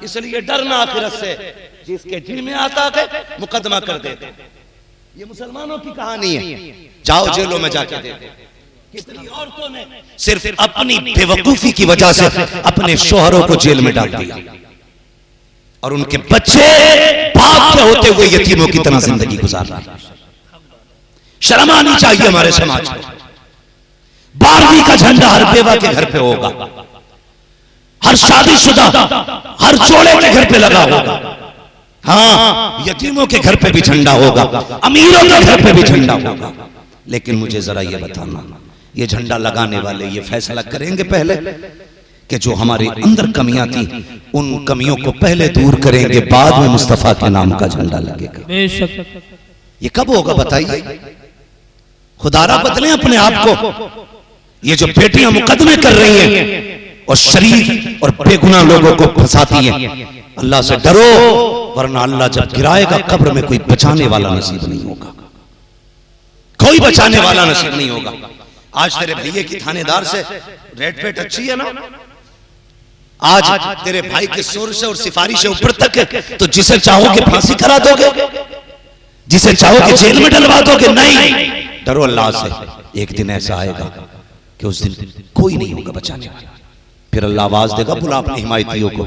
इसलिए डरना आखिरत से, जिसके दिल में आता है मुकदमा कर देते। ये मुसलमानों की कहानी है, जाओ जेलों में जाके देखो कितनी औरतों ने सिर्फ अपनी बेवकूफी की वजह से अपने शोहरों को जेल में डाल दिया और उनके बच्चे बाप के होते हुए यतीमों की तरह जिंदगी गुजार रहे। शर्म आनी चाहिए हमारे समाज को। 12वीं का झंडा हर बेवा के घर पे होगा, हर शादीशुदा हर जोड़े के घर पे लगा होगा। हाँ, यतीमों के घर पे भी झंडा होगा, अमीरों के घर पे भी झंडा होगा। लेकिन मुझे जरा ये बताना, ये झंडा लगाने वाले ये फैसला करेंगे पहले कि जो हमारे अंदर कमियां थी उन कमियों को पहले दूर करेंगे, बाद में मुस्तफा के नाम का झंडा लगेगा। ये कब होगा बताइए? खुदारा बदलें अपने आप को। ये जो बेटियां मुकदमे कर रही हैं और शरीफ और बेगुनाह लोगों को फंसाती हैं, अल्लाह से डरो, वरना अल्लाह जब गिराएगा कब्र में कोई बचाने वाला नसीब नहीं होगा, कोई बचाने वाला नसीब नहीं होगा। आज तेरे भैये की थानेदार से रेट पेट अच्छी है ना, आज तेरे भाई के शोर से और सिफारिश से ऊपर तक है, तो जिसे चाहोगे फांसी करा दोगे, जिसे चाहोगे जेल में डलवा दोगे। नहीं, डरो अल्लाह से। एक दिन ऐसा आएगा कि उस दिन कोई नहीं होगा बचाने वाला। फिर अल्लाह आवाज देगा, बुला अपने हिमायतियों को,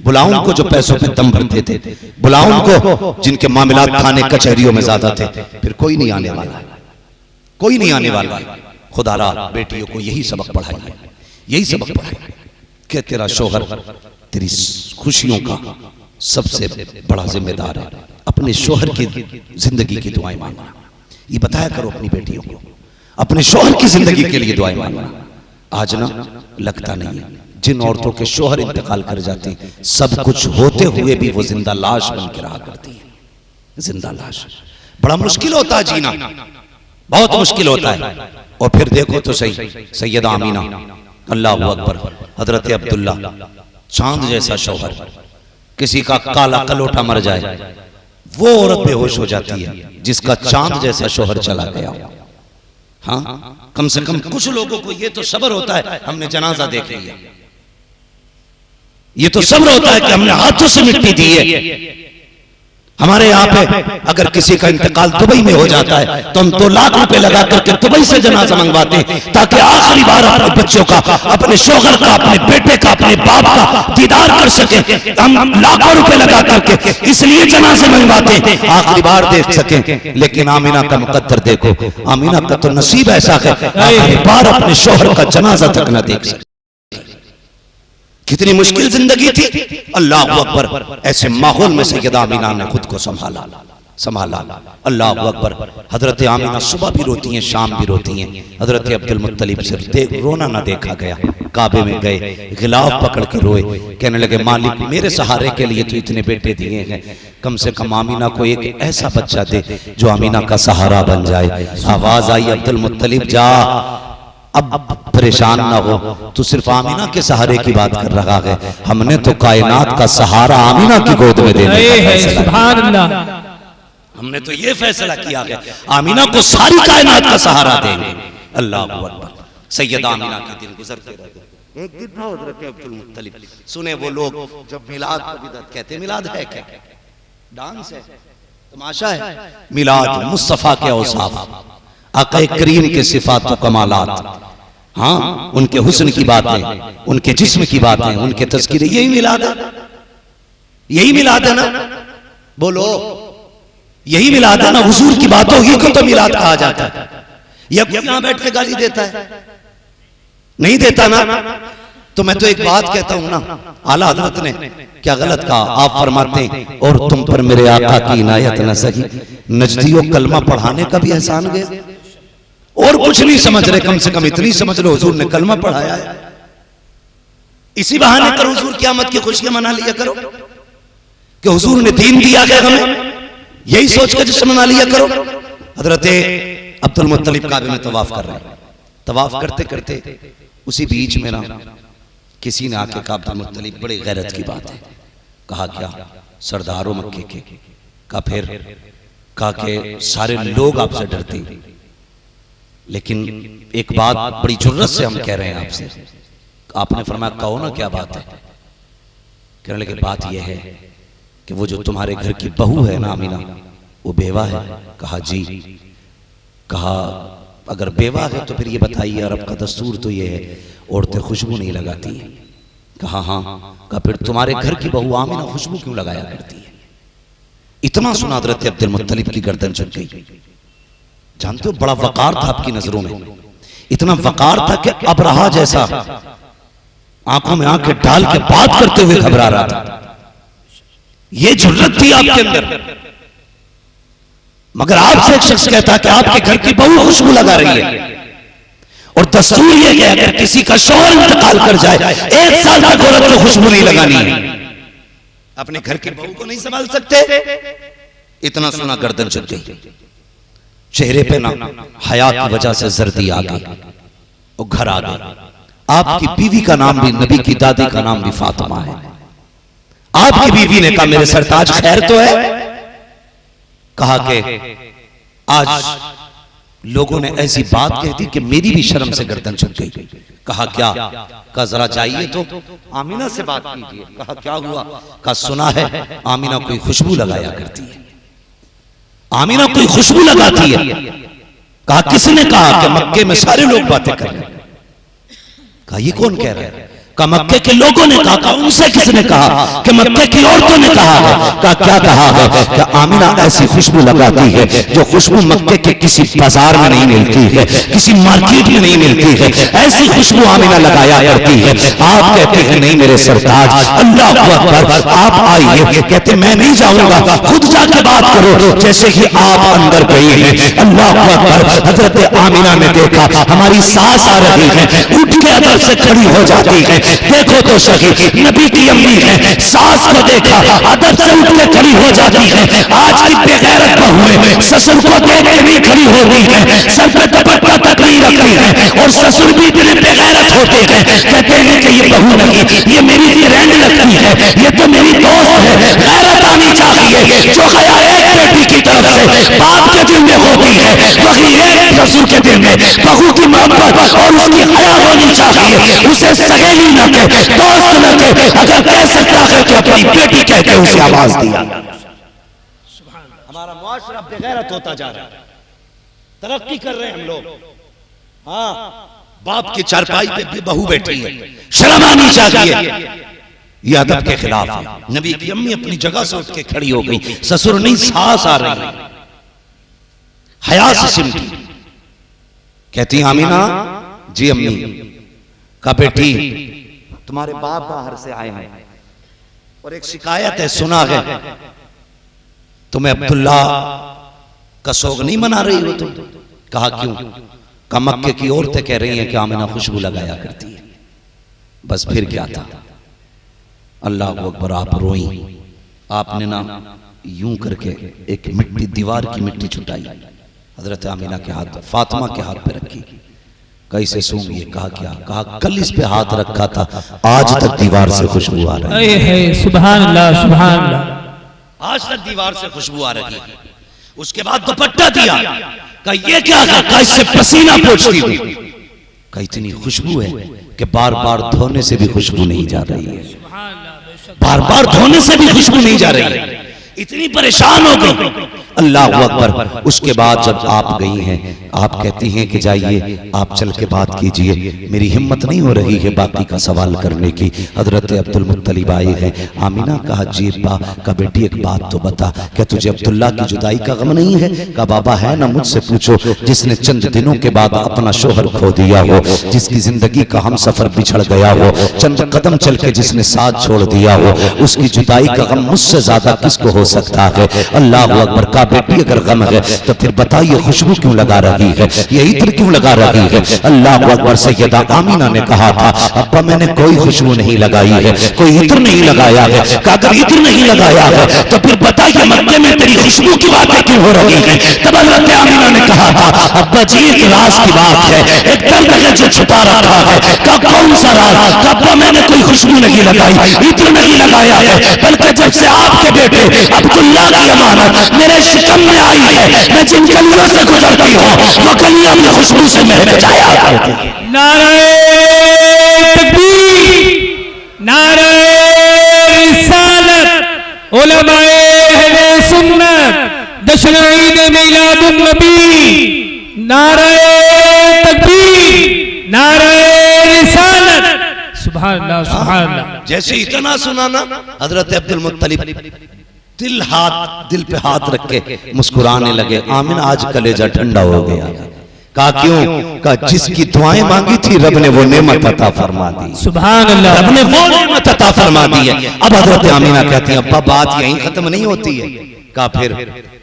बुलाओ उनको जो पैसों पे दम भरते थे, बुलाओ उनको जिनके मामलात थाने कचहरियों में ज्यादा थे। फिर कोई नहीं आने वाला, कोई नहीं आने वाला। खुदारा बेटियों को यही सबक पढ़ाइए, यही सबक पढ़ाइए कि तेरा शोहर तेरी खुशियों का सबसे बड़ा जिम्मेदार है। अपने शोहर की जिंदगी की दुआएं मांगना, ये बताया करो अपनी बेटियों को, अपने शोहर की जिंदगी के लिए दुआएं मांगना। आज ना लगता नहीं है, जिन औरतों के शोहर इंतकाल कर जाते हैं, सब कुछ होते हुए भी वो जिंदा लाश बन के रहा करती है। जिंदा लाश बड़ा मुश्किल होता है जीना, बहुत मुश्किल होता है। और फिर देखो तो सही, सैयदा आमीना, अल्लाहु अकबर, हजरत अब्दुल्ला, चांद जैसा शौहर, किसी का काला कलोटा मर जाए वो औरत बेहोश हो जाती है जिसका चांद जैसा शौहर चला गया। हाँ, कम से कम कुछ लोगों को ये तो सब्र होता है, हमने जनाजा देख लिया, ये तो सब्र होता है कि हमने हाथों से मिट्टी दी है। हमारे यहाँ पे अगर किसी का इंतकाल दुबई में हो जाता है तो हम 2 लाख रुपए लगा करके दुबई से जनाजा मंगवाते हैं, ताकि आखिरी बार अपने बच्चों का, अपने शौहर का, अपने बेटे का, अपने बाप का दीदार कर सके। हम लाखों रुपए लगा करके इसलिए जनाजे मंगवाते हैं, आखिरी बार देख सके। लेकिन आमीना का मुकद्दर देखो, आमीना का तो नसीब ऐसा है आखिरी बार अपने शौहर का जनाजा तक न देख सके। कितनी मुश्किल जिंदगी थी। अल्लाह अकबर, ऐसे माहौल में सैयदा आमीना ने खुद को संभाला। अल्लाह अकबर। हजरत आमीना सुबह भी रोती हैं, शाम भी रोती हैं। हजरत अब्दुल मुत्तलिब से रोना ना देखा गया। काबे में गए, गिलाफ पकड़ के रोए, कहने लगे, मालिक मेरे सहारे के लिए तो इतने बेटे दिए हैं, कम से कम आमीना को एक ऐसा बच्चा दे जो आमीना का सहारा बन जाए। आवाज आई, अब्दुल मुत्तलिब जा, अब परेशान ना हो, तू सिर्फ आमीना के सहारे की बात कर रहा है, हमने तो कायनात का सहारा आमीना की गोद में देने का फैसला, हमने तो ये फैसला किया है आमीना को सारी कायनात का सहारा देंगे। अल्लाह अकबर। सैयदा आमीना के दिन गुजरते रहते। एक दिन था हज़रत अब्दुल मुत्तलिब, सुने वो लोग जब मिलाद को बिदअत कहते, मिलाद है क्या? डांस है, तमाशा है? मिलाद मुस्तफा के औसाफ, आका करीम के सिफात व कमालात, हाँ, उनके हुस्न की बातें, उनके जिस्म की बातें, उनके तज़किरे, यही मिलाद है, यही मिलाद है ना? बोलो, यही मिलाद है ना? हुजूर की बातों ही को तो मिलाद कहा जाता है। ये यहां बैठ के गाली देता है, नहीं देता ना? तो मैं तो एक बात कहता हूं ना, आला हज़रत ने क्या गलत कहा? आप फरमाते हैं, और तुम पर मेरे आका की इनायत न सही, नजदियों कलमा पढ़ाने का भी एहसान गया। और कुछ नहीं समझ रहे, कम से कम इतनी समझ लो हुजूर ने कलमा पढ़ाया है। इसी बहाने पर हुजूर क़यामत की खुशियां मना लिया करो कि हुजूर ने दीन दिया गया हमें, यही सोचकर जश्न मना लिया करो। हजरत अब्दुल मुत्तलिब काबे में तवाफ कर रहे हैं, तवाफ करते करते उसी बीच में ना किसी ने आके कहा, अब्दुल मुत्तलिब, बड़ी गैरत की बात है। कहा क्या? सरदारों मक्के के। कहा फिर? कहा कि सारे लोग आपसे डरते हैं, लेकिन एक बात बड़ी जुर्रत से हम कह रहे हैं आपसे। आपने फरमाया, कहो ना क्या बात है? कहने लगे बात यह है कि वो जो तुम्हारे घर की बहू है ना आमीना, वो बेवा है? कहा जी। कहा अगर बेवा है तो फिर ये बताइए, अरब का दस्तूर तो ये है औरतें खुशबू नहीं लगाती हैं। कहा हाँ। कहा फिर तुम्हारे घर की बहू आमीना खुशबू क्यों लगाया करती है? इतना सुना हज़रत अब्दुल मुत्तलिब की गर्दन झुक गई। जानते हो बड़ा वकार था आपकी नजरों में, इतना वकार था कि अबरहा जैसा आंखों में आंखें डाल के बात करते हुए घबरा रहा था। ये जुर्रत थी आपके अंदर। मगर आपसे एक शख्स कहता कि आपके घर की बहू खुशबू लगा रही है, और दस्तूर ये कि अगर किसी का शौहर इंतकाल कर जाए 1 साल तक औरत को खुशबू नहीं लगानी है। अपने घर की बहू को नहीं संभाल सकते? इतना सुना गर्दन झुक गई। चेहरे पे ना हया की वजह से जर्दी आ गई, वो घर आ गई। आपकी बीवी का नाम भी, नबी की दादी का नाम भी फातिमा है। आपकी बीवी ने कहा मेरे सरताज खैर तो है? कहा कि आज लोगों ने ऐसी बात कह दी कि मेरी भी शर्म से गर्दन झुक गई। कहा क्या? कहा जरा चाहिए तो आमीना से बात कीजिए। कहा क्या हुआ? कहा सुना है आमीना कोई खुशबू लगाया करती है, आमीना कोई खुशबू लगाती है। कहा किसने कहा? कि मक्के में सारे लोग बातें कर रहे हैं। कहा ये कौन कह रहा है? कहा मक्के के लोगों ने कहा। उनसे किसने कहा? कि मक्के की औरतों ने कहा है। कहा क्या कहा है? कि आमीना ऐसी खुशबू लगाती है जो खुशबू मक्के के किसी बाजार में नहीं मिलती है, किसी मार्केट में नहीं मिलती है, ऐसी खुशबू आमीना लगाया करती है। आप कहते हैं नहीं मेरे सरताज, अल्लाह अकबर, आप आइए। कहते मैं नहीं जाऊंगा, खुद जाके बात करो। जैसे ही आप अंदर गई हैं, अल्लाह अकबर, हजरत आमीना ने देखा हमारी सास आ रही है, उठ के अदब से खड़ी हो जाती है। देखो तो सही, नबी की अम्मी है, सास को देखा अदब से उठ के खड़ी हो जाती है। आज की बेगैरत बहुएं ससुर को देख के नहीं खड़ी होती है, सर पे दुपट्टा तक नहीं रखती है, और ससुर भी इतने बेगैरत होते हैं, कहते हैं कि ये बहू नहीं, ये मेरी फ्रेंड लगती है, ये तो मेरी दोस्त है। गैरत आनी चाहिए। जो हया एक बेटी की तरफ से बाप के दिल में होती है, वही एक ससुर के दिल में बहू की मोहब्बत और उसकी हया होनी चाहिए। उसे सहेली न के, दोस्त न के, अगर कह सकता है तो अपनी बेटी कहते उसे आवाज दिया। हमारा मुआशरा बेगैरत होता जा रहा है, तरक्की कर रहे हैं हम लोग। हाँ, बाप की चारपाई पे भी बहू बैठी है, शर्म आनी चाहिए। यह अदब के खिलाफ है। नबी की अम्मी अपनी जगह से उठ के खड़ी हो गई, ससुर नहीं सास आ रही, हया से सिमटी। कहती आमीना जी अम्मी। का बेटी तुम्हारे बाप बाहर से आए हैं और एक शिकायत है, सुना है तुम्हें अब्दुल्ला का शौक नहीं मना रही हो तुम। कहा क्यों? कहा मक्के की औरतें कह रही हैं कि आमीना खुशबू लगाया करती है। बस फिर क्या था? अल्लाह अकबर, आप रोई। आपने ना यूं करके एक मिट्टी, दीवार की मिट्टी छुटाई, हजरत आमीना के हाथ, फातिमा के हाथ पे रखी। कैसे सूंघिए? कहा क्या? कहा कल इस पे हाथ रखा था, आज तक दीवार से खुशबू आ रही है। सुभान अल्लाह, सुभान अल्लाह। आज तक दीवार से खुशबू आ रही है। उसके बाद दुपट्टा दिया। कहा ये क्या? कहा इससे पसीना पोंछती हूं। कहा इतनी खुशबू है कि बार बार धोने से भी खुशबू नहीं जा रही है, बार बार धोने से भी खुशबू नहीं जा रही है। इतनी परेशान हो गई। अल्लाह अकबर। उसके बाद जब आप गई हैं, आप कहती हैं कि जाइए आप चल के बात कीजिए, मेरी हिम्मत नहीं हो रही है बाकी का सवाल करने की। हजरत अब्दुल मुत्तलिब आए हैं। आमीना कहा जी बा। का बेटी एक बात तो बता, क्या तुझे अब्दुल्ला की जुदाई का गम नहीं है? का बाबा है ना, मुझसे पूछो। जिसने चंद दिनों के बाद अपना शोहर खो दिया हो, जिसकी जिंदगी का हम सफर बिछड़ गया हो, चंद कदम चल के जिसने साथ छोड़ दिया हो, उसकी जुदाई का गम मुझसे ज्यादा किसको हो सकता है? अल्लाह अकबर। का बेटी अगर गम है तो फिर बताइए खुशबू क्यों लगा रही है, ये इत्र क्यों लगा रही है? अल्लाह अकबर। सैयदा आमीना ने कहा था अब्बा मैंने कोई खुशबू नहीं लगाई है, कोई इत्र नहीं लगाया है। का अगर इत्र नहीं लगाया है तो फिर बताइए मक्के में तेरी खुशबू की बातें क्यों हो रही है? तब हज़रत आमीना ने कहा था अब्बा जी एक राज की बात है, एक दर्द है जो छुपा रखा है। का कौन सा राज? अब्बा मैंने कोई खुशबू नहीं लगाई, इत्र नहीं लगाया है, बल्कि जब से आपके बेटे अब्दुल्ला की अमानत मेरे शिकम में आई है, मैं जिन गलियों से गुजरती हूँ वो गलियां अपनी खुशबू से महक जाया करती हैं। नारे तकबीर, नारे उलमाए अहले सुन्नत जश्न ईद मिलादुन नबी, नारे तकबीर, नारे रिसालत। सुभान अल्लाह, सुभान अल्लाह। जैसे इतना सुनाना, हजरत अब्दुल मुत्तलिब दिल पे हाथ रख के मुस्कुराने लगे। आमीन, आज कलेजा ठंडा हो गया। कहा क्यों? कहा जिसकी दुआएं मांगी थी रब ने वो नेमत अता फरमा दी। सुभान अल्लाह। रब ने वो नेमत अता फरमा दी है। अब हजरत आमीना कहती हैं अब्बा बात यहीं खत्म नहीं होती है। कहा फिर?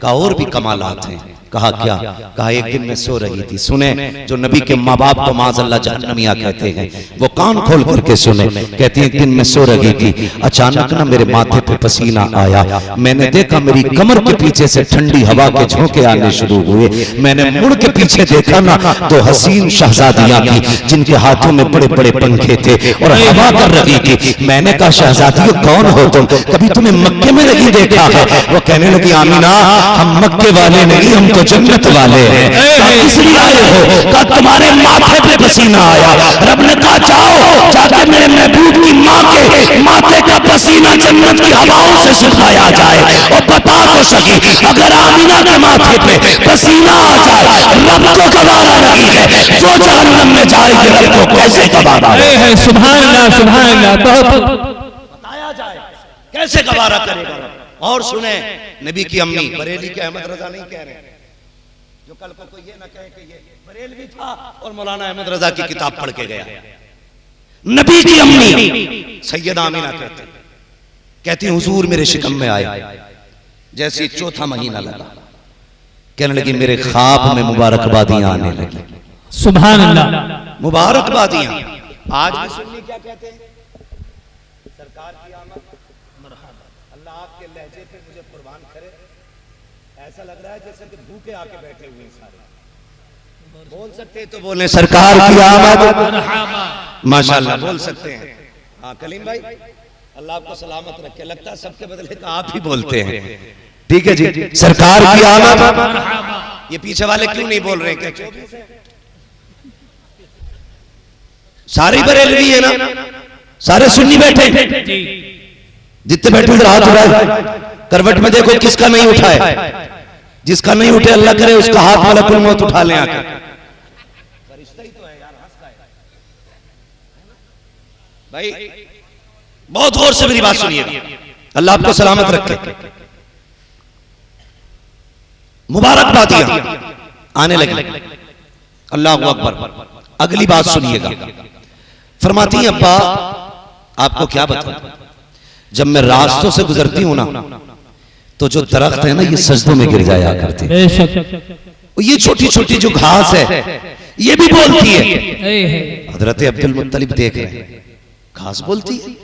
कहा और भी कमालात हैं। कहा क्या? कहा एक दिन मैं सो रही थी। सुने, जो नबी के माँ बाप को माज़अल्लाह जहन्नमिया कहते हैं, वो कान खोल करके सुने। कहती है एक दिन मैं सो रही थी, अचानक ना मेरे माथे पे पसीना आया। मैंने देखा मेरी कमर के पीछे से ठंडी हवा के झोंके आने शुरू हुए। मैंने मुड़ के पीछे देखा ना तो हसीन शहजादियां थी जिनके हाथों में बड़े बड़े पंखे थे और हवा कर रही थी। मैंने कहा शहजादियों कौन हो तुम? कभी तुम्हें मक्के में नहीं देखा है? वो कहने लगी आमीना हम मक्के वाले नहीं, हम तो जन्नत वाले हैं। इसलिए आए हो? कहा तुम्हारे माथे पे पसीना आया। रब ने कहा जाओ जाके मेरे महबूब की माँ के माथे का पसीना जन्नत की हवाओं से सुखाया जाए। और बता तो सकी अगर आमीना के माथे पे पसीना आ जाए रब को गवारा नहीं है, जो जहन्नम में जाएगी रब को कैसे गवारा है? सुभान अल्लाह, सुभान अल्लाह। बताया जाए कैसे गवारा करेगा रब। और सुने, नबी की अम्मी बरेली के अहमद रजा नहीं कह रहे, जो कल को ये ना कहे कि ये बरेलवी था और मौलाना अहमद रजा की किताब पढ़ के गया। नबी की अम्मी सैयदा आमीना कहती हुजूर मेरे शिकम में आए। जैसे चौथा महीना लगा, कहने लगी मेरे ख्वाब में मुबारकबादियां आने लगी। सुभान अल्लाह। मुबारकबादियां आज भी सुन्नी क्या कहते हैं? सरकार की आमद, अल्लाह आपके लहजे पे मुझे कुर्बान करे। ऐसा लग रहा है जैसे कि भूखे आके बैठे हुए सारे। बोल सकते तो बोले सरकार की आमद, माशाल्लाह बोल सकते हैं। हाँ कलीम भाई, अल्लाह आपको सलामत रखे। लगता है सबके बदले तो आप ही बोलते हैं। ठीक है जी, सरकार की आमद। ये पीछे वाले क्यों नहीं बोल रहे? क्या सारे बरेलवी है ना? सारे सुन्नी बैठे? जितने बैठे उधर हाथ उठाए। करवट में देखो किसका नहीं उठा है। जिसका नहीं उठे अल्लाह करे उसका हाथ मलकुल मौत उठा ले आके। फरिश्ता ही तो है यार, हंसता है भाई। बहुत गौर से मेरी बात सुनिएगा, अल्लाह आपको सलामत रखे। मुबारकबादियां आने लगी। अल्लाह अकबर। अगली बात सुनिएगा, फरमाती हैं अब्बा आपको क्या बताऊं, जब मैं रास्तों से गुजरती हूं ना तो जो दरख्त है ना ये सजदों में गिर जाया करते हैं। ये छोटी छोटी जो घास है ये भी बोलती है। हजरत अब्दुल मुत्तलिब देख रहे हैं, घास बोलती है?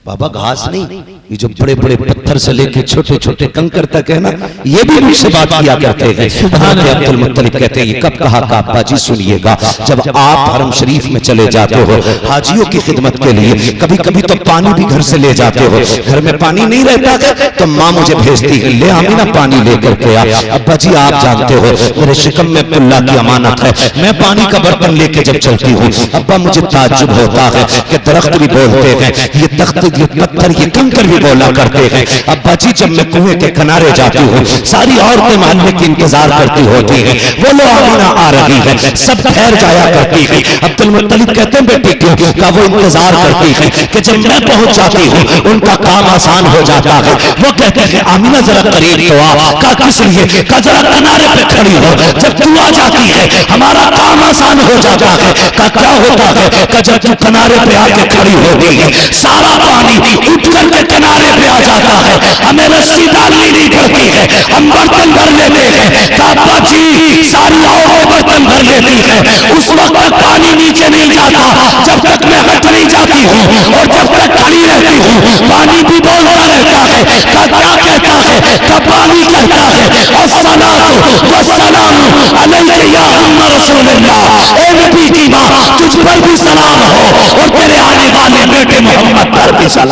बाबा घास नहीं, ये जो बड़े बड़े पत्थर से लेके छोटे छोटे कंकर तक है ना, ये भी मुझसे बात किया करते हैं। हजरत अब्दुल मुत्तलिब कहते हैं ये कब कहा? अब्बा जी सुनिएगा, जब आप हरम शरीफ में चले जाते हो हाजियों की खिदमत के लिए, कभी कभी तो पानी भी घर से ले जाते हो। घर में पानी नहीं रहता है तो माँ मुझे भेजती है, ले आमीना पानी लेकर के आ। अब्बा जी आप जानते हो मेरे शिकम में अल्लाह की अमानत है, मैं पानी का बर्तन लेके जब चलती हूँ अब्बा मुझे ताज्जुब होता है कि दरख्त भी बोलते हैं, ये तख्त ये पत्थर ये कंकर भी बोला करते हैं। अब्बा जी जब मैं कुएं के किनारे जाती हूँ सारी औरतें मोहल्ले की इंतजार करती होती हैं, वो लो आमीना आ रही है, सब ठहर जाया करती है। अब्दुल मुत्तलिब कहते हैं बेटी क्यों? का वो इंतजार करती है कि जब मैं पहुंच जाती हूँ उनका काम आसान हो जाता है। वो कहते हैं आमीना जरा करीब तो आ। का किस लिए? का जरा किनारे पे खड़ी हो, जब तू आ जाती है हमारा काम आसान हो जाता है। का क्या होता है? का जब तू किनारे पे आके खड़ी होती है सारा पानी उठ करके किनारे पे आ जाता है, हमें रस्सी डालनी नहीं पड़ती है, हम बर्तन भर लेते हैं। काबा जी सारी औरतें बर्तन भर लेती है, उस वक्त तक पानी नीचे नहीं जाता जब तक मैं हट नहीं जाती हूँ, और जब तक खड़ी रहती हूँ पानी भी बोलता रहता है। का क्या कहता है? का पानी कहता है अस्सलातु वस्सलामु अलैका या उम्मा रसूलुल्लाह। ए नबी की माँ तुझ पर भी सलाम हो और तेरे आने वाले बेटे मोहम्मद पर भी सलाम।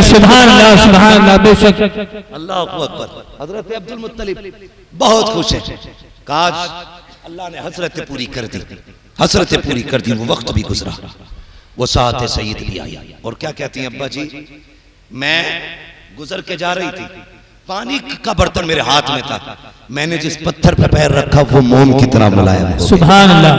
सुभान अल्लाह, सुभान अल्लाह। बेशक अल्लाह अकबर। हजरत अब्दुल मुत्तलिब बहुत खुश है, काश अल्लाह ने हसरत पूरी कर दी, हसरत पूरी कर दी। वो वक्त भी गुजरा, वो साथ सईद भी आई और क्या कहती हैं अब्बा जी मैं गुजर के जा रही थी, पानी का बर्तन मेरे हाथ में था, मैंने जिस पत्थर पे पैर रखा वो मोम की तरह मुलायम हो गया। सुभान अल्लाह।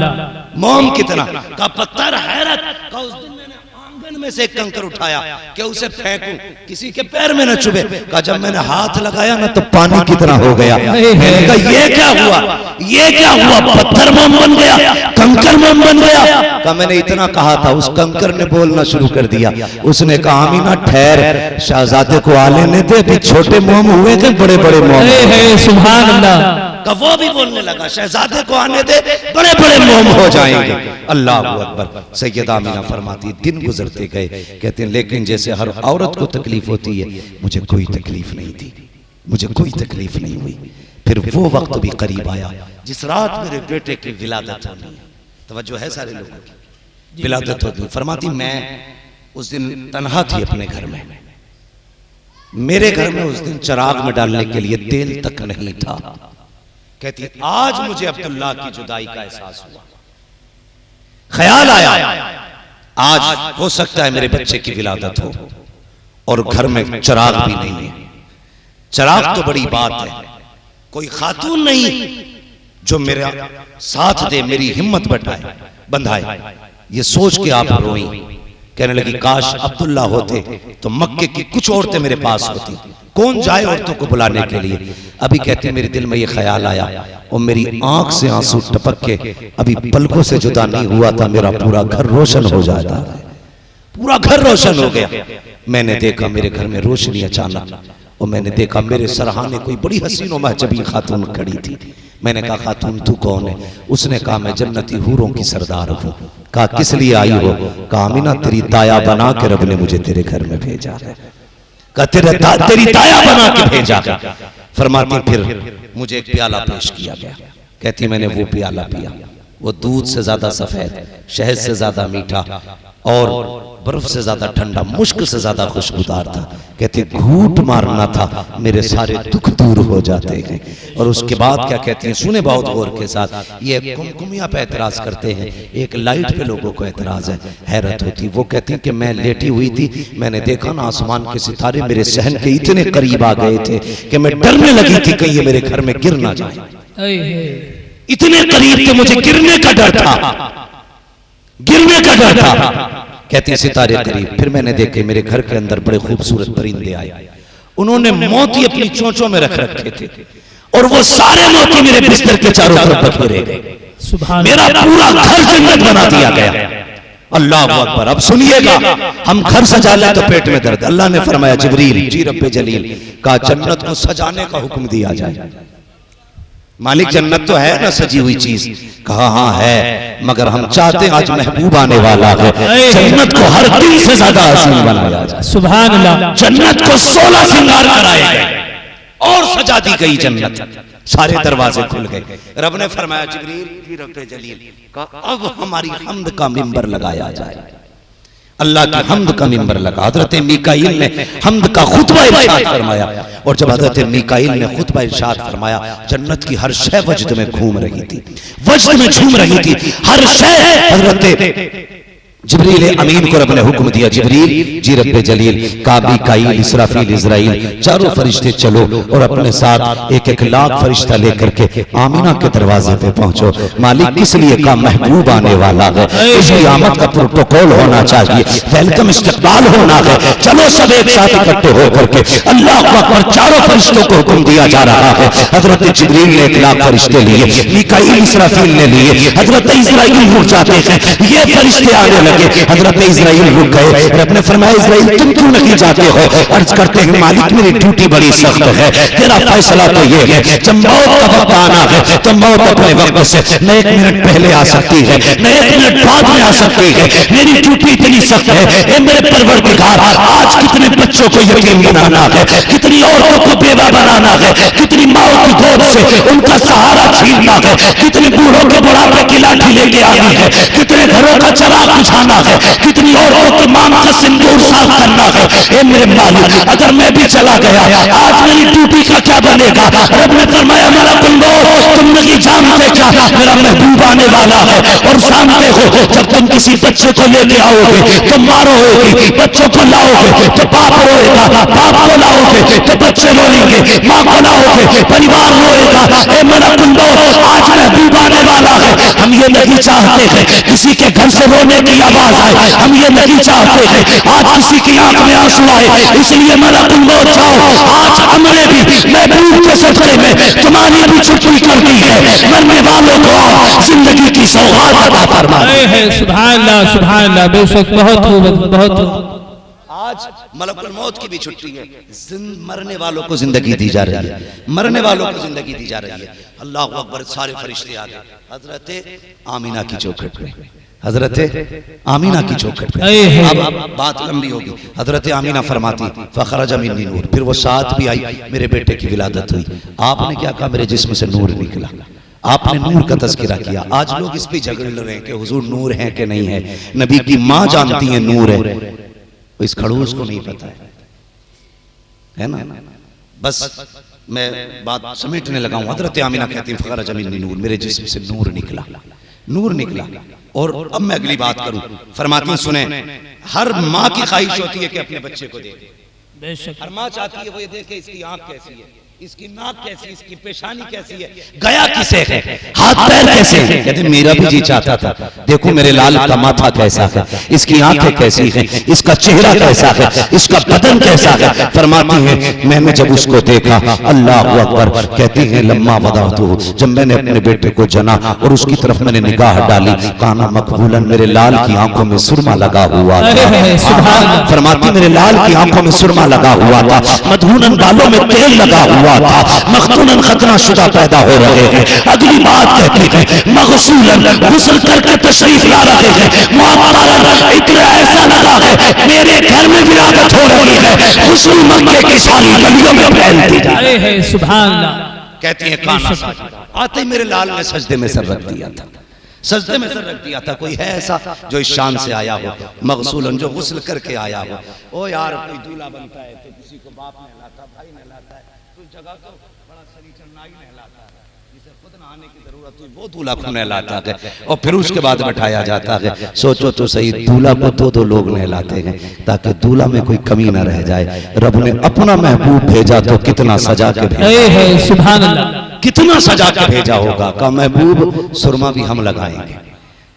मोम कितना का पत्थर, हैरत का। उस दिन मैंने आंगन में से एक कंकर उठाया कि उसे फेंकूं, किसी के पैर में न चुभे। का जब मैंने हाथ लगाया ना तो पानी की तरह हो गया। मैंने कहा ये क्या हुआ, ये क्या हुआ? पत्थर मोम बन गया, कंकर मोम बन गया। का मैंने इतना कहा था, उस कंकर ने बोलना शुरू कर दिया। उसने कहा आमीना ठहर, शहजादे को आने ने दे, अभी छोटे मोम हुए थे, बड़े बड़े मोम। सुभान अल्लाह। का वो भी बोलने लगा शहजादे को आने दे, बड़े बड़े मोम हो जाएंगे। अल्लाह अकबर। सैयदा आमीना फरमाती दिन गुजरते गए, कहते हैं लेकिन जैसे हर औरत को तकलीफ होती है, मुझे कोई तकलीफ नहीं थी, मुझे कोई तकलीफ नहीं हुई। फिर वो वक्त भी करीब आया जिस रात मेरे बेटे की विलादत होनी है। तवज्जो है सारे लोगों की, विलादत होती। फरमाती मैं उस दिन तन्हा थी अपने घर में, मेरे घर में उस दिन चिराग में डालने के लिए तेल तक नहीं था। कहती आज मुझे अब्दुल्लाह की जुदाई का एहसास हुआ, ख्याल आया आज हो सकता है मेरे बच्चे की विलादत हो और घर में चिराग भी नहीं है। चिराग तो बड़ी बात है, कोई खातून नहीं जो मेरा साथ दे, मेरी हिम्मत बंधाए। ये सोच के आप रोई, कहने लगी काश अब्दुल्ला होते तो मक्के की कुछ औरतें मेरे पास होती, कौन जाए औरतों को बुलाने के लिए। अभी कहती मेरे दिल में ये ख्याल आया और मेरी आंख से आंसू टपक के अभी पलकों से जुदा नहीं हुआ था, मेरा पूरा घर रोशन हो जाता, पूरा घर रोशन हो गया। मैंने देखा मेरे घर में रोशनी अचानक, और मैंने देखा मेरे सरहाने कोई बड़ी हसीन और महजबी खातून खड़ी थी। मैंने कहा खातून तू कौन है? उसने कहा मैं जन्नती हूरों की सरदार हूँ। कहा किस लिए आई हो? कहा आमीना तेरी दाया बना के रब ने मुझे तेरे घर में भेजा है। कहा तेरी दाया बना के भेजा। फरमाती फिर मुझे एक प्याला पेश किया गया, कहती मैंने वो प्याला पिया, वो दूध से ज्यादा सफेद, शहद से ज्यादा मीठा और बर्फ से ज्यादा ठंडा, मुश्क से ज्यादा खुशबूदार था। कहते घूंट मारना था, मेरे सारे दुख दूर हो जाते हैं। और उसके बाद क्या कहती हैं, सुने बहुत गौर के साथ। ये कुमकुमिया पे एतराज करते हैं, एक लाइट पे लोगों को एतराज है, हैरत होती। वो कहती हैं कि मैं लेटी हुई थी, मैंने देखा ना आसमान के सितारे मेरे सहन के इतने करीब आ गए थे कि मैं डरने लगी थी कहीं ये मेरे घर में गिर ना जाए। इतने करीब थे, मुझे गिरने का डर था, गिरने का डर था। कहते हैं सितारे करीब। फिर मैंने देखे मेरे घर के अंदर बड़े खूबसूरत परिंदे आए, उन्होंने मोती अपनी चोंचों में रख रखे थे और वो सारे मोती मेरे बिस्तर के चारों तरफ बखेरे गए। मेरा पूरा घर जन्नत बना दिया गया। अल्लाह अकबर। अब सुनिएगा, हम घर सजा ले तो पेट में दर्द। अल्लाह ने फरमाया जिब्रील जी रब्बे जलील का जन्नत को सजाने का हुक्म दिया जाए। मालिक जन्नत तो है ना सजी हुई चीज? कहा हाँ है, मगर हम चाहते हैं आज महबूब आने वाला है, जन्नत को हर दिन से ज्यादा हसीन बनाया जाए। सुभान अल्लाह। जन्नत को 16 श्रृंगार कराए गए और सजा दी गई जन्नत, सारे दरवाजे खुल गए। रब ने फरमाया जिब्रील जी रब्बे जलील का अब हमारी हम्द का मिंबर लगाया जाए। अल्लाह की हम्द का मिंबर लगा। हजरत मीकाईल ने हम्द का खुतबा इरशाद फरमाया, और जब हजरत मीकाईल ने खुतबा इरशाद फरमाया, जन्नत की हर शय वजद में घूम रही थी, वजद में झूम रही थी हर शय। हजरत जिब्रील अमीन को रब ने हुक्म दिया, जिब्रील जी रब्बे जलील का मीकाईल इसराफील इजराइल चारों फरिश्ते चलो और अपने साथ एक एक लाख फरिश्ता लेकर के आमीना के दरवाजे पे पहुंचो। मालिक किस लिए का महबूब आने वाला है, इसकी आमद का प्रोटोकॉल होना चाहिए, वेलकम इस्तकबाल होना है। चलो सब एक साथ इकट्ठे होकर के अल्लाह अकबर। चारों फरिश्तों को हुक्म दिया जा रहा है। हजरत जिब्रील ने 1 लाख फरिश्ते लिए, मीकाईल इसराफील ने लिए, हजरत इजराइल रुक जाते हैं, ये फरिश्ते आने लगे। हजरत इजराइल रुक गए। रब ने फरमाया इजराइल तुम क्यों नहीं जाते हो? अर्ज करते हैं मालिक मेरी ड्यूटी बड़ी सख्त है, तेरा फैसला तो ये है जब मौत का वक्त आना है तो मौत अपने वक्त से न 1 मिनट पहले आ सकती है, न 1 मिनट बाद में आ सकती है। मेरी ड्यूटी इतनी सख्त है, ए मेरे परवरदिगार आज कितने बच्चों को यतीम बनाना है, कितनी औरतों को बेवा बनाना है, कितनी माओ की गोद से उनका सहारा छीनना है, कितने बूढ़ों के बुढ़ापे की लाठी लेके आनी है, कितने घरों का चराग बुझाना छुड़ाना है, कितनी औरतों की मांग का सिंदूर साफ करना है। ए मेरे मालिक, अगर मैं भी चला गया आज मेरी ड्यूटी का क्या बनेगा? रब ने फरमाया मेरा बंदो तुम नहीं जानते क्या, मेरा महबूब आने वाला है। और जानते हो जब तुम किसी बच्चे को लेके आओगे तो मारो होगी, बच्चों को लाओगे तो बाप रोएगा, बाप को लाओगे तो बच्चे रोएंगे, माँ को लाओगे परिवार रोएगा। ए मेरा बंदो आज महबूब आने वाला है। हम ये नहीं चाहते हैं किसी के घर से रोने की आवाज आए, हम ये नहीं चाहते हैं आज किसी की आंख में आंसू आए। इसलिए मेरा बंदो जाओ, आज हमने भी महबूब के सदक़े में तुम्हारी भी छुट्टी कर दी है। मरने वालों को जिंदगी की सौगात अता फरमाए। सुभान अल्लाह, सुभान अल्लाह, बेशक बहुत खूब, बहुत। आज मलकुल मौत की भी छुट्टी है, मरने वालों को जिंदगी दी जा रही है, मरने वालों को जिंदगी दी जा रही है। अल्लाह अकबर, सारे फरिश्ते आ गए हजरत आमीना की चौखट पे, हजरत आमीना की चौखट पे। अब बात लंबी होगी। हजरत आमीना फरमाती फखरज मिन्नी नूर, फिर वो साथ भी आई, मेरे बेटे की विलादत हुई। आपने क्या कहा? मेरे जिस्म से नूर निकला। आपने नूर का तज़किरा किया। आज लोग इस पे झगड़ रहे हैं कि हुजूर नूर है कि नहीं है। नबी की माँ जानती है नूर है, इस खड़ूस को नहीं पता है ना। बस मैं बात समेटने लगा हूं। हजरत आमीना कहती फखरज मिन्नी नूर, मेरे जिस्म से नूर निकला, नूर निकला। और अब मैं अगली बात करूं, फरमाती सुने, हर माँ की ख्वाहिश होती है कि अपने बच्चे को देखे। हर माँ चाहती है वो ये देखे इसकी आंख कैसी है, इसकी नाक कैसी, इसकी पेशानी कैसी है, गया किसे है, हाथ पैर कैसे हैं। कहते मेरा भी जी चाहता था, देखो मेरे लाल का माथा कैसा है, इसकी आंखें कैसी हैं, इसका चेहरा कैसा है, इसका बदन कैसा है। फरमाती है मैंने जब उसको देखा, अल्लाह अकबर, कहती है लम्मा वदातु, जब मैंने अपने बेटे को जना और उसकी तरफ मैंने निगाह डाली, काना मकबूलन, मेरे लाल की आंखों में सुरमा लगा हुआ था। फरमाती मेरे लाल की आंखों में सुरमा लगा हुआ था, मधुनन बालों में तेल लगा हुआ था, मखतूनन खतना शुदा पैदा हो रहे हैं। अगली बात कहती है मगसूलन, गुस्ल करके तशरीफ ला रहे हैं। मुअत्तरन, इतना ऐसा लगा है मेरे घर में विरादत हो रही है, खुशबू मक्के की सारी गलियों में फैलती जा रही है। सुभान अल्लाह। कहती है काना साजिदा, आते ही मेरे लाल ने सजदे में सर रख दिया था, सजदे में सर रख दिया था। कोई है ऐसा जो इस शान से आया हो, मगसूलन, जो गुस्ल करके आया हो। ओ यार कोई दूल्हा बनता है तो किसी को बाप नहलाता, भाई नहलाता है, तो जगह तो बड़ा सरीचन नाई नहलाता है, जिसे खुद नहाने की जरूरत हुई वो दूल्हा को नहलाता है और फिर उसके बाद बैठाया जाता है। सोचो तो सही, दूल्हा को दो लोग नहलाते हैं ताकि दूल्हा में कोई कमी ना रह जाए। रब ने अपना महबूब भेजा तो कितना सजा के भेजा, सुभान अल्लाह, कितना सजा के भेजा होगा। का महबूब सुरमा भी हम लगाएंगे,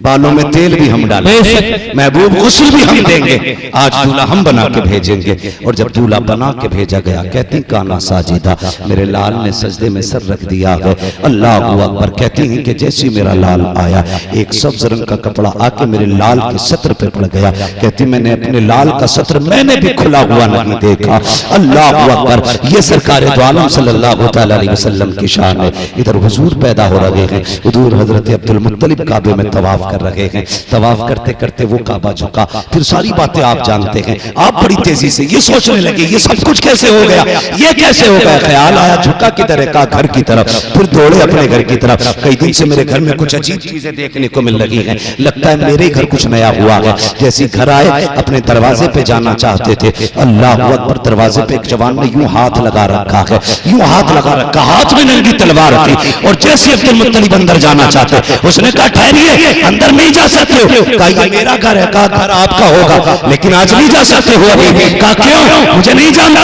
बालों में तेल भी हम डालेंगे, महबूब गुस्ल भी हम देंगे, आज दूल्हा हम बना के भेजेंगे। और जब दूल्हा बना के भेजा गया, कहती काना साजिदा, मेरे लाल ने सजदे में सर रख दिया है। अल्लाह अकबर। कहती हैं कि जैसे मेरा लाल आया, एक सब्ज रंग का कपड़ा आके मेरे लाल के सत्र पे पड़ गया। कहती मैंने अपने लाल का सत्र मैंने भी खुला हुआ नहीं देखा। अल्लाह अकबर। ये सरकार दो आलम सल्लल्लाहु तआला अलैहि वसल्लम की शान है। इधर हुजूर पैदा हो रहे हैं, हुजूर हजरत अब्दुल मुत्तलिब काबे में तवाफ कर रहे हैं। तवाफ करते करते वो काबा झुका, फिर सारी बातें आप जानते हैं। आप बड़ी तेजी से ये सोचने लगे ये सब कुछ कैसे हो गया, ये कैसे हो गया। ख्याल आया झुका किधर है, कहा घर की तरफ, फिर दौड़े अपने घर की तरफ। कई दिन से मेरे घर में कुछ अजीब चीजें देखने को मिल रही हैं, लगता है मेरे घर कुछ नया हुआ है। जैसे घर आए अपने दरवाजे पे जाना चाहते थे, अल्लाह अकबर, दरवाजे पे एक जवान ने यूं हाथ लगा रखा है, यूं हाथ लगा रखा, हाथ में नंगी तलवार थी। और जैसे अब्दुल मुत्तलिब अंदर जाना चाहते, उसने कहा ठहरिए, अंदर नहीं जा सकते हो। कहा ये मेरा घर है। कहा घर आपका होगा लेकिन आज नहीं जा सकते हो अभी। कहा क्यों, मुझे नहीं जानता,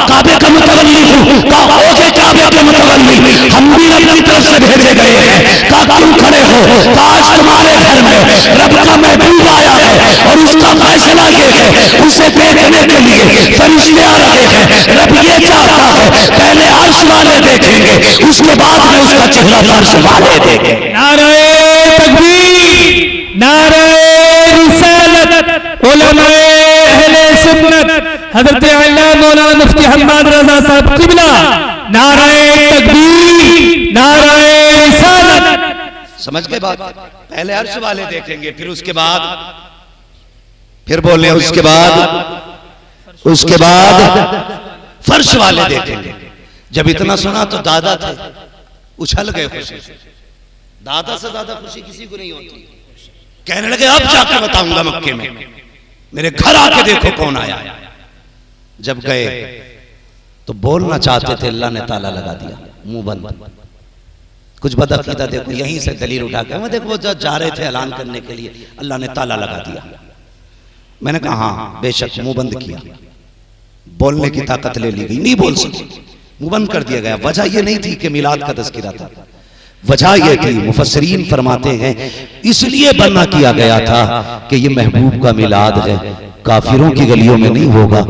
काबे का मुतवल्ली हूं। कहा हो गए काबे के मुतवल्ली, हम भी अपनी तरफ से भेजे गए हैं। कहा क्यों खड़े हो, कहा आज तुम्हारे घर में रब का महबूब आया है और उसका फैसला ये है, उसे देखने के लिए फरिश्ते आ रहे हैं। रब ये चाहता है पहले अर्श वाले देखेंगे, उसके बाद में उसका चेहरा अर्श वाले देखेंगे। नारे तकबीर, नारे रिसालत, उलमाए अहले सुन्नत, हजरत अल्लामा मौलाना मुफ्ती हम्माद रजा साहब किबला, नारे तकबीर, नारे रिसालत। समझ गए बात। पहले अर्श वाले देखेंगे, फिर उसके बाद, फिर बोले उसके बाद फर्श वाले देखेंगे। जब इतना सुना तो दादा थे उछल गए खुशी से। दादा से ज्यादा खुशी किसी को नहीं होती। कहने लगे अब जाकर बताऊंगा मक्के में, मेरे घर आके देखो कौन आया। जब गए तो बोलना चाहते थे, अल्लाह ने ताला लगा दिया, मुंह बंद। कुछ बदअकीदा देखो यहीं से दलील उठा के, मैं देखो वो जा रहे थे ऐलान करने के लिए, अल्लाह ने ताला लगा दिया। मैंने कहा हाँ बेशक, मुंह बंद किया, बोलने की ताकत ले ली गई, नहीं बोल सके, मुंह बंद कर दिया गया। वजह यह नहीं थी कि मिलाद का तज़किरा था, वजह यह थी, मुफस्सिरीन फरमाते हैं इसलिए बना किया गया था कि ये महबूब का मिलाद है, काफिरों की गलियों में नहीं होगा,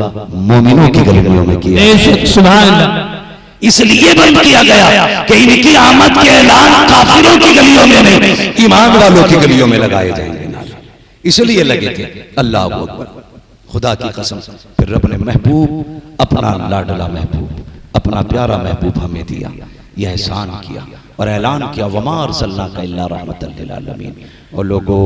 मोमिनों की गलियों में किया। सुभान अल्लाह। इसलिए बंद किया गया कि इनकी आमद के ऐलान काफिरों की गलियों में नहीं, ईमान वालों की गलियों में लगाए जाएंगे, इसलिए लगे थे। अल्लाह अकबर, खुदा की कसम। फिर रब ने महबूब, अपना लाडला महबूब, अपना प्यारा महबूब हमें दिया, यह एहसान किया और ऐलान किया वमा अरसलनाका इल्ला रहमतल लिल आलमीन। और लोगों,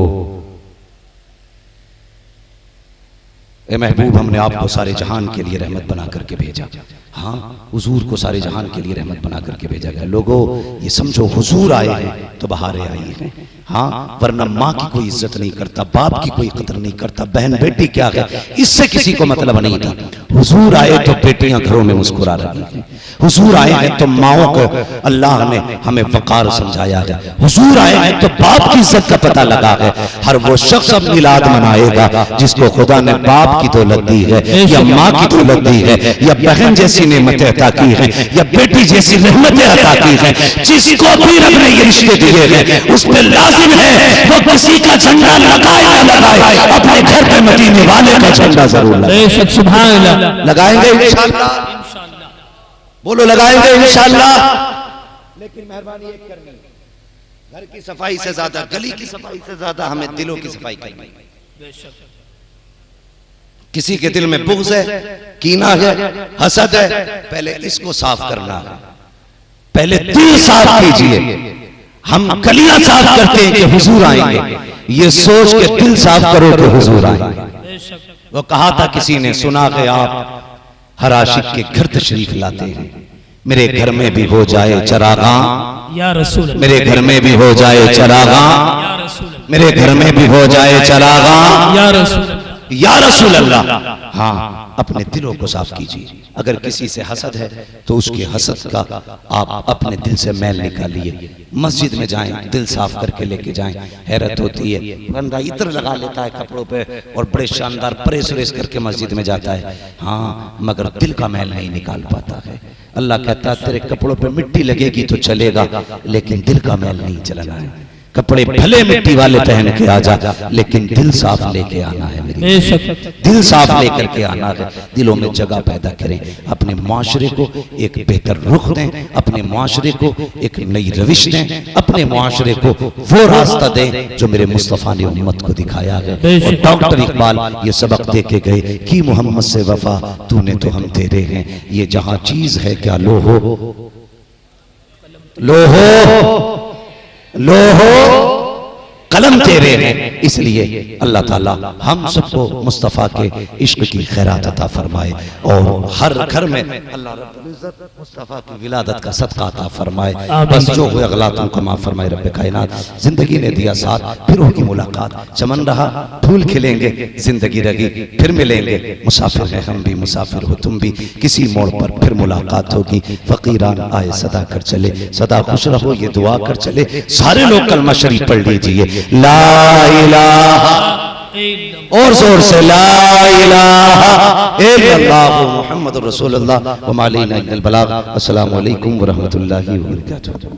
ए महबूब, हमने आपको सारे जहान के लिए रहमत बना करके भेजा। हाँ, हुजूर को सारे जहान के लिए रहमत बना करके भेजा गया। लोगों ये समझो, हुजूर आए हैं तो बहारें आई हैं। हाँ, वरना माँ की कोई इज्जत नहीं करता, बाप की कोई कदर नहीं करता, बहन बेटी क्या है इससे किसी को मतलब नहीं था। हुजूर आए तो बेटियां घरों में मुस्कुरा रही हैं, हुजूर आए हैं तो माओं को अल्लाह ने हमें वकार समझाया है, हुजूर आए हैं तो बाप की इज्जत का पता लगा है। हर वो शख्स अब मिलाद मनाएगा जिसको खुदा ने बाप की दौलत दी है, या माँ की दौलत दी है, या बहन जैसी नेमतें अता की हैं, या बेटी जैसी रहमतें अता की हैं। जिसको भी रब ने ये रिश्ते दिए हैं उस पर लाजिम है वो किसी का झंडा लगाए ना लगाए, अपने घर पे मदीने वाले का झंडा जरूर लगाए। सुभान अल्लाह। लगाएंगे इंशाअल्लाह, बोलो लगाएंगे इंशाअल्लाह। लेकिन मेहरबानी एक करनी, घर की सफाई से ज्यादा, गली की सफाई से ज्यादा हमें दिलों की सफाई करनी। किसी के दिल में बुग़्ज़ है, कीना है, हसद है, पहले इसको साफ करना है, पहले दिल साफ कीजिए। हम गलियां साफ करते हैं कि हुजूर आएंगे, ये सोच के दिल साफ करो कि हुजूर आएंगे। वो कहा था किसी ने, सुना कि आप हर आशिक के घर तशरीफ लाते हैं, मेरे घर में भी हो जाए चरागा या रसूल, मेरे घर में भी हो जाए चरागा, मेरे घर में भी हो जाए चरागा या रसूल, या रसूल अल्लाह। हाँ, अपने दिलों को साफ कीजिए। अगर किसी से हसद है तो उसके हसद का आप अपने दिल से मैल निकालिए। मस्जिद में जाएं, दिल साफ करके लेके जाएं। हैरत होती है, बंदा इत्र लगा लेता है कपड़ों पे और बड़े शानदार प्रेस व्रेस करके मस्जिद में जाता है, हाँ, मगर दिल का मैल नहीं निकाल पाता है। अल्लाह कहता है तेरे कपड़ों पे मिट्टी लगेगी तो चलेगा, लेकिन दिल का मैल नहीं चलना है। कपड़े भले मिट्टी वाले पहन के आ जा, लेकिन दिल साफ लेके आना है, मेरी दिल साफ लेकर के आना है। दिलों में जगह पैदा करें, अपने मुआशरे को एक बेहतर रुख दें, अपने मुआशरे को एक नई रविश दें, अपने मुआशरे को वो रास्ता दें जो मेरे मुस्तफ़ा ने उम्मत को दिखाया है। और डॉक्टर इकबाल ये सबक दे के गए कि मोहम्मद से वफा तूने तो हम तेरे हैं, ये जहां चीज है क्या लो हो, लो हो, लो हो, कलम तेरे हैं। इसलिए अल्लाह ताला हम सबको मुस्तफ़ा के इश्क की खैरात अता फरमाए और हर घर में अल्लाह रब्बुल इज्जत मुस्तफ़ा की विलादत का सदका अता फरमाए। बस जो हुए गलतियों को माफ फरमाए रब्बे कायनात। जिंदगी ने दिया साथ, फिर होगी मुलाकात, चमन रहा फूल खिलेंगे, जिंदगी रही फिर मिलेंगे। मुसाफिर हैं हम भी, मुसाफिर हो तुम भी, किसी मोड़ पर फिर मुलाकात होगी। फकीरान आए सदा कर चले, सदा खुश रहो ये दुआ कर चले। सारे लोग कलमा शरीफ पढ़ लीजिए, ला इलाहा, और जोर से ला इलाहा इल्लल्लाह मुहम्मदुर रसूलुल्लाह व मा अलैना इल्लल बलाग। अस्सलामु अलैकुम व रहमतुल्लाहि व बरकातुहू।